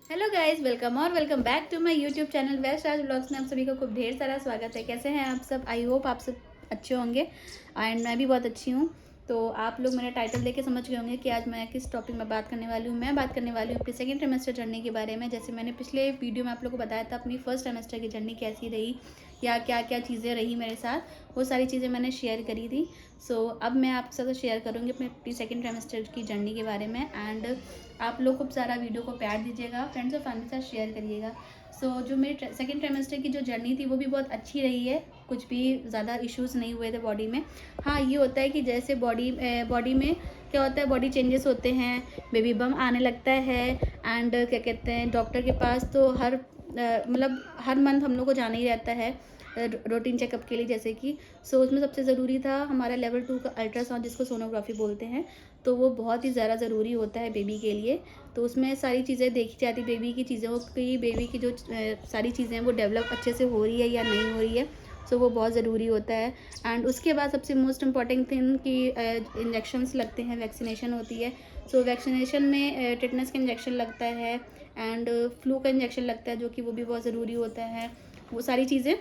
Hello guys, welcome back to my YouTube channel west Raj blogs में आप सभी को खूब ढेर सारा स्वागत है। कैसे हैं आप सब? आई होप आप सब अच्छे होंगे एंड मैं भी बहुत अच्छी हूँ। तो आप लोग मेरा टाइटल देख के समझ गए होंगे कि आज मैं किस टॉपिक में बात करने वाली हूँ। मैं बात करने वाली हूँ अपनी सेकंड ट्रिमेस्टर जर्नी के बारे में। जैसे मैंने पिछले वीडियो में आप लोग को बताया था अपनी फर्स्ट ट्रिमेस्टर की जर्नी कैसी रही या क्या क्या चीज़ें रही मेरे साथ, वो सारी चीज़ें मैंने शेयर करी थी। अब मैं आपके साथ शेयर करूँगी अपनी सेकंड ट्रिमेस्टर की जर्नी के बारे में। एंड आप लोग खूब सारा वीडियो को प्यार दीजिएगा, फ्रेंड्स और फैमिली के साथ शेयर करिएगा। जो मेरी सेकंड ट्राइमेस्टर की जो जर्नी थी वो भी बहुत अच्छी रही है। कुछ भी ज़्यादा इश्यूज़ नहीं हुए थे बॉडी में। हाँ, ये होता है कि जैसे बॉडी में क्या होता है, बॉडी चेंजेस होते हैं, बेबी बम आने लगता है। एंड क्या कहते हैं, डॉक्टर के पास तो मतलब हर मंथ हम लोग को जाना ही रहता है रूटीन चेकअप के लिए। जैसे कि उसमें सबसे ज़रूरी था हमारा लेवल 2 का अल्ट्रासाउंड, जिसको सोनोग्राफी बोलते हैं। तो वो बहुत ही ज़्यादा ज़रूरी होता है बेबी के लिए। तो उसमें सारी चीज़ें देखी जाती, बेबी की चीज़ों की, बेबी की जो सारी चीज़ें हैं वो डेवलप अच्छे से हो रही है या नहीं हो रही है। वो बहुत ज़रूरी होता है। एंड उसके बाद सबसे मोस्ट इम्पॉर्टेंट थिंग कि इंजेक्शंस लगते हैं, वैक्सीनेशन होती है। वैक्सीनेशन में टिटनेस का इंजेक्शन लगता है एंड फ्लू का इंजेक्शन लगता है, जो कि वो भी बहुत ज़रूरी होता है। वो सारी चीज़ें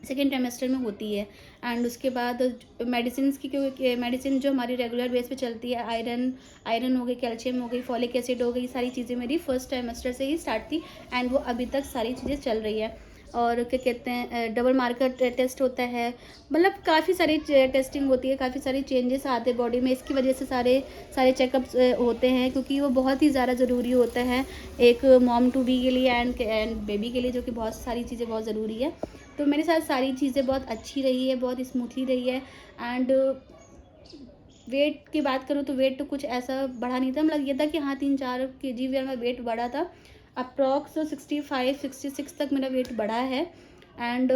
सेकेंड ट्राइमेस्टर में होती है। एंड उसके बाद मेडिसिन की, क्योंकि मेडिसिन जो हमारी रेगुलर बेस पे चलती है, आयरन हो गई, कैल्शियम हो गई, फॉलिक एसिड हो गई, सारी चीज़ें मेरी फर्स्ट ट्राइमेस्टर से ही स्टार्ट थी एंड वो अभी तक सारी चीज़ें चल रही है। और क्या कहते हैं, डबल मार्कर टेस्ट होता है, मतलब काफ़ी सारी टेस्टिंग होती है, काफ़ी सारे चेंजेस आते हैं बॉडी में। इसकी वजह से सारे चेकअप्स होते हैं, क्योंकि वो बहुत ही ज़्यादा ज़रूरी होता है एक मॉम टू बी के लिए एंड बेबी के लिए, जो कि बहुत सारी चीज़ें बहुत ज़रूरी है। तो मेरे साथ सारी चीज़ें बहुत अच्छी रही है, बहुत स्मूथली रही है। एंड वेट की बात करूँ तो वेट तो कुछ ऐसा बढ़ा नहीं था, मतलब ये था कि हाँ 3-4 kg मेरा वेट बढ़ा था। अप्रॉक्स 65-66 तक मेरा वेट बढ़ा है। एंड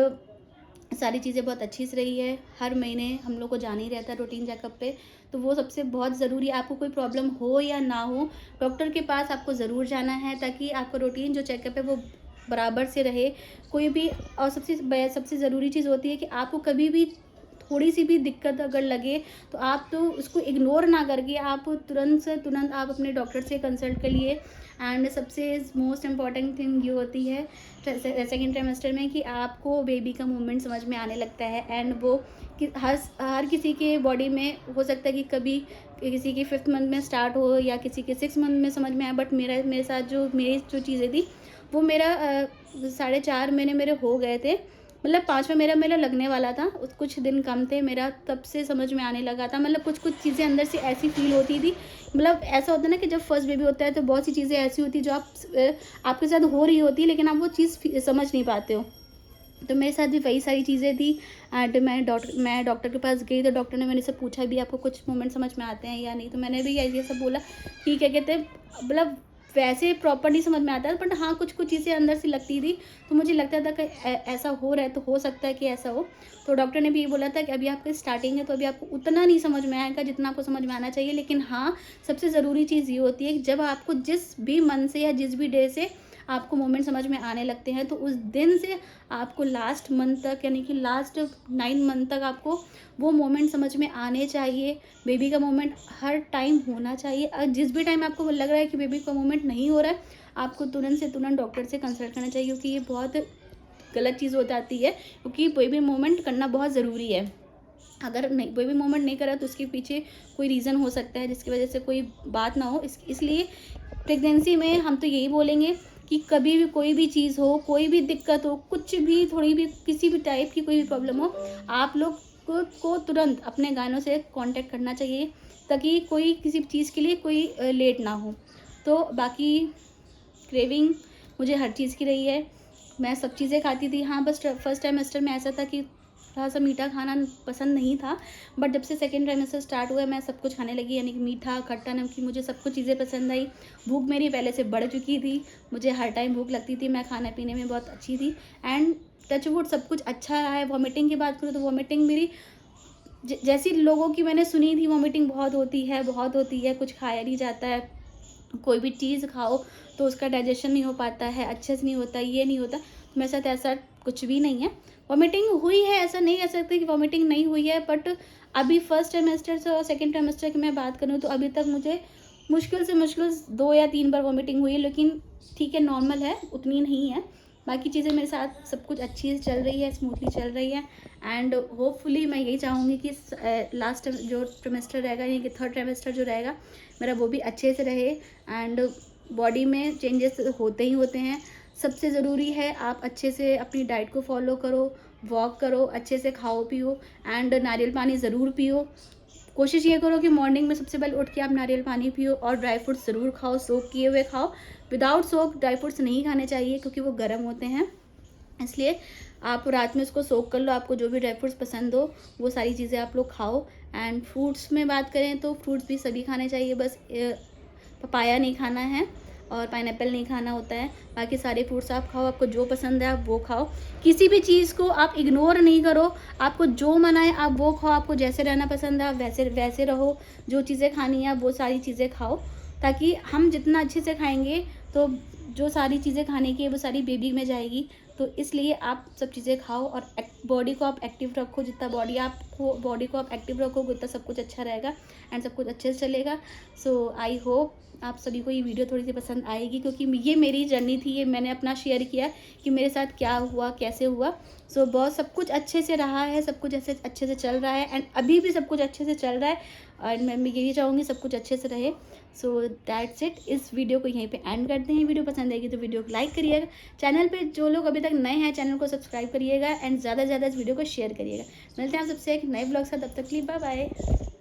सारी चीज़ें बहुत अच्छी से रही है। हर महीने हम लोग को जाना ही रहता है रूटीन चेकअप पे। तो वो सबसे बहुत ज़रूरी है। आपको कोई प्रॉब्लम हो या ना हो, डॉक्टर के पास आपको ज़रूर जाना है, ताकि आपका रूटीन जो चेकअप है वो बराबर से रहे। कोई भी, और सबसे ज़रूरी चीज़ होती है कि आपको कभी भी थोड़ी सी भी दिक्कत अगर लगे तो आप तो उसको इग्नोर ना करके आप तुरंत से तुरंत आप अपने डॉक्टर से कंसल्ट करिए। एंड सबसे मोस्ट इम्पॉर्टेंट थिंग ये होती है सेकेंड ट्राइमेस्टर में कि आपको बेबी का मूवमेंट समझ में आने लगता है। एंड वो कि हर किसी के बॉडी में हो सकता है कि कभी किसी की 5th मंथ में स्टार्ट हो या किसी के 6th मंथ में समझ में आए। बट मेरे साथ मेरी जो चीज़ें थी वो मेरा 4.5 महीने मेरे हो गए थे, मतलब 5वां मेरा लगने वाला था। कुछ दिन कम थे मेरा, तब से समझ में आने लगा था। मतलब कुछ चीज़ें अंदर से ऐसी फील होती थी, मतलब ऐसा होता है ना कि जब फर्स्ट बेबी होता है तो बहुत सी चीज़ें ऐसी होती है जो आपके साथ हो रही होती है, लेकिन आप वो चीज़ समझ नहीं पाते हो। तो मेरे साथ भी वही सारी चीज़ें थी। एंड मैं डॉक्टर के पास गई तो डॉक्टर ने मेरे से पूछा भी आपको कुछ मोमेंट समझ में आते हैं या नहीं। तो मैंने भी ये सब बोला कि क्या कहते हैं, मतलब वैसे प्रॉपर नहीं समझ में आता है, बट हाँ कुछ चीज़ें अंदर से लगती थी। तो मुझे लगता था कि ऐसा हो रहा है तो हो सकता है कि ऐसा हो। तो डॉक्टर ने भी ये बोला था कि अभी आपकी स्टार्टिंग है तो अभी आपको उतना नहीं समझ में आएगा जितना आपको समझ में आना चाहिए। लेकिन हाँ, सबसे ज़रूरी चीज़ ये होती है कि जब आपको जिस भी मन से या जिस भी डे से आपको मोमेंट समझ में आने लगते हैं, तो उस दिन से आपको लास्ट मंथ तक, यानी कि लास्ट 9 मंथ तक आपको वो मोमेंट समझ में आने चाहिए। बेबी का मोमेंट हर टाइम होना चाहिए। जिस भी टाइम आपको लग रहा है कि बेबी का मोमेंट नहीं हो रहा है, आपको तुरंत से तुरंत डॉक्टर से कंसल्ट करना चाहिए, क्योंकि ये बहुत गलत चीज़ हो जाती है। क्योंकि बेबी मोमेंट करना बहुत ज़रूरी है। अगर नहीं, कोई भी मोमेंट नहीं करा तो उसके पीछे कोई रीज़न हो सकता है जिसकी वजह से कोई बात ना हो। इसलिए प्रेगनेंसी में हम तो यही बोलेंगे कि कभी भी कोई भी चीज़ हो, कोई भी दिक्कत हो, कुछ भी, थोड़ी भी, किसी भी टाइप की कोई भी प्रॉब्लम हो, आप लोग को तुरंत अपने गानों से कांटेक्ट करना चाहिए, ताकि कोई किसी चीज़ के लिए कोई लेट ना हो। तो बाकी क्रेविंग मुझे हर चीज़ की रही है। मैं सब चीज़ें खाती थी। हाँ, बस फर्स्ट ट्राइमेस्टर में ऐसा था कि थोड़ा-सा मीठा खाना पसंद नहीं था। बट जब से सेकंड ट्राइमेस्टर स्टार्ट हुआ, मैं सब कुछ खाने लगी, यानी कि मीठा, खट्टा, नमकीन, मुझे सब कुछ चीज़ें पसंद आई। भूख मेरी पहले से बढ़ चुकी थी। मुझे हर टाइम भूख लगती थी। मैं खाने-पीने में बहुत अच्छी थी। एंड टच वुड सब कुछ अच्छा रहा है। वॉमिटिंग की बात करूँ तो वॉमिटिंग मेरी जैसी लोगों की मैंने सुनी थी, वॉमिटिंग बहुत होती है, कुछ खाया नहीं जाता है। कोई भी चीज़ खाओ तो उसका डाइजेशन नहीं हो पाता है, अच्छे से नहीं होता, ये नहीं होता। तो मेरे साथ ऐसा कुछ भी नहीं है। वॉमिटिंग हुई है, ऐसा नहीं कह सकते कि वॉमिटिंग नहीं हुई है। बट अभी फर्स्ट ट्राइमेस्टर से और सेकंड ट्राइमेस्टर की मैं बात करूँ तो अभी तक मुझे मुश्किल से मुश्किल 2 या 3 बार वॉमिटिंग हुई है। लेकिन ठीक है, नॉर्मल है, उतनी नहीं है। बाकी चीज़ें मेरे साथ सब कुछ अच्छी से चल रही है, स्मूथली चल रही है। एंड होपफुली मैं यही चाहूँगी कि लास्ट जो ट्रिमेस्टर रहेगा, यानी कि थर्ड ट्रिमेस्टर जो रहेगा मेरा, वो भी अच्छे से रहे। एंड बॉडी में चेंजेस होते ही होते हैं। सबसे ज़रूरी है आप अच्छे से अपनी डाइट को फॉलो करो, वॉक करो, अच्छे से खाओ पियो, एंड नारियल पानी ज़रूर पियो। कोशिश ये करो कि मॉर्निंग में सबसे पहले उठ के आप नारियल पानी पियो, और ड्राई फ्रूट्स ज़रूर खाओ, सोक किए हुए खाओ। विदाउट सोक ड्राई फ्रूट्स नहीं खाने चाहिए क्योंकि वो गर्म होते हैं, इसलिए आप रात में उसको सोक कर लो। आपको जो भी ड्राई फ्रूट्स पसंद हो वो सारी चीज़ें आप लोग खाओ। एंड फ्रूट्स में बात करें तो फ्रूट्स भी सभी खाने चाहिए, बस पपाया नहीं खाना है और पाइनएप्पल नहीं खाना होता है। बाकी सारे फ्रूट्स आप खाओ, आपको जो पसंद है आप वो खाओ। किसी भी चीज़ को आप इग्नोर नहीं करो, आपको जो मना है आप वो खाओ। आपको जैसे रहना पसंद है आप वैसे रहो। जो चीज़ें खानी है आप वो सारी चीज़ें खाओ, ताकि हम जितना अच्छे से खाएंगे तो जो सारी चीज़ें खाने की है वो सारी बेबी में जाएगी। तो इसलिए आप सब चीज़ें खाओ और बॉडी को आप एक्टिव रखो। जितना बॉडी को आप एक्टिव रखोगे उतना सब कुछ अच्छा रहेगा एंड सब कुछ अच्छे से चलेगा। सो आई होप आप सभी को ये वीडियो थोड़ी सी पसंद आएगी, क्योंकि ये मेरी जर्नी थी, ये मैंने अपना शेयर किया कि मेरे साथ क्या हुआ, कैसे हुआ। सो बहुत सब कुछ अच्छे से रहा है, सब कुछ अच्छे से चल रहा है, एंड अभी भी सब कुछ अच्छे से चल रहा है। एंड मैं यही चाहूँगी सब कुछ अच्छे से रहे। So that's it. इस वीडियो को यहीं पे एंड करते हैं। वीडियो पसंद आएगी तो वीडियो को लाइक करिएगा। चैनल पे जो लोग अभी तक नए हैं चैनल को सब्सक्राइब करिएगा एंड ज़्यादा से ज़्यादा इस वीडियो को शेयर करिएगा। मिलते हैं आप सबसे एक नए ब्लॉग साथ, तब तक के लिए बाय बाय।